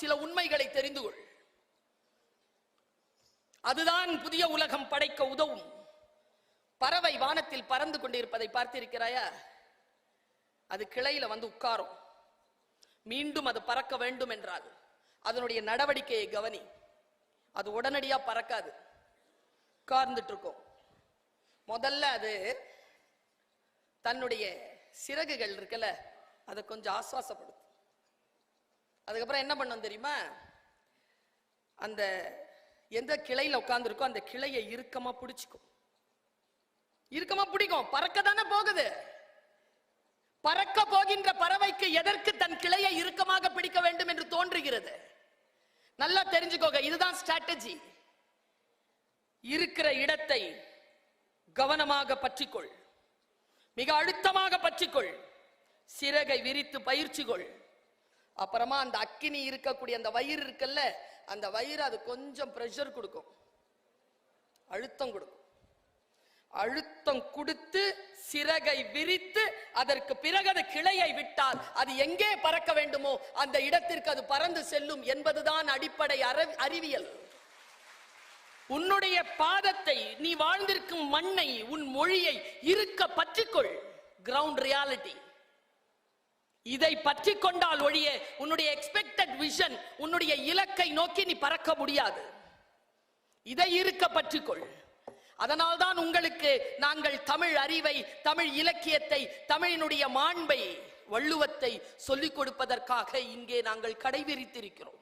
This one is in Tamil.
சில உண்மைகளை தெரிந்து கொள். அதுதான் புதிய உலகம் படைக்க உதவும். பறவை வானத்தில் பறந்து கொண்டிருப்பதை பார்த்திருக்கிறாயா? அது கிளையில வந்து உட்காரும். மீண்டும் அது பறக்க வேண்டும் என்றால் அதனுடைய நடவடிக்கையை கவனி. அது உடனடியா பறக்காது, உட்கார்ந்துட்டு இருக்கும். முதல்ல அது தன்னுடைய சிறகுகள் இருக்குல்ல, அதை கொஞ்சம் ஆஸ்வாசப்படுத்தும். அதுக்கப்புறம் என்ன பண்ணும் தெரியுமா? அந்த எந்த கிளையில உட்கார்ந்து இருக்கோ அந்த கிளையை இறுக்கமா பிடிச்சுக்கும். இறுக்கமா பிடிக்கும். பறக்க தானே போகுது. பறக்க போகின்ற பறவைக்கு எதற்கு தன் கிளையை இறுக்கமாக பிடிக்க வேண்டும் என்று தோன்றுகிறது? நல்லா தெரிஞ்சுக்கோங்க, இதுதான் ஸ்ட்ராட்டஜி. இருக்கிற இடத்தை கவனமாக பற்றிக்கொள், மிக அழுத்தமாக பற்றிக்கொள், சிறகை விரித்து பயிற்சி கொள். அப்புறமா அந்த அக்கினி இருக்கக்கூடிய அந்த வயிறு இருக்குல்ல, அந்த வயிறு அது கொஞ்சம் பிரஷர் கொடுக்கும், அழுத்தம் கொடுக்கும். அழுத்தம் கொடுத்து சிறகை விரித்து அதற்கு பிறகு அது கிளையை விட்டால் அது எங்கே பறக்க வேண்டுமோ அந்த இடத்திற்கு அது பறந்து செல்லும் என்பதுதான் அடிப்படை அறிவியல். உன்னுடைய பாதத்தை, நீ வாழ்ந்திருக்கும் மண்ணை, உன் மொழியை இருக்க பற்றிக்கொள். Ground reality. இதை பற்றி கொண்டால் ஒழிய உன்னுடைய எக்ஸ்பெக்டட் விஷன், உன்னுடைய இலக்கை நோக்கி நீ பறக்க முடியாது. இதை இருக்க பற்றிக்கொள். அதனால்தான் உங்களுக்கு நாங்கள் தமிழ் அறிவை, தமிழ் இலக்கியத்தை, தமிழினுடைய மாண்பை, வள்ளுவத்தை சொல்லிக் கொடுப்பதற்காக இங்கே நாங்கள் கடைபிடித்திருக்கிறோம்.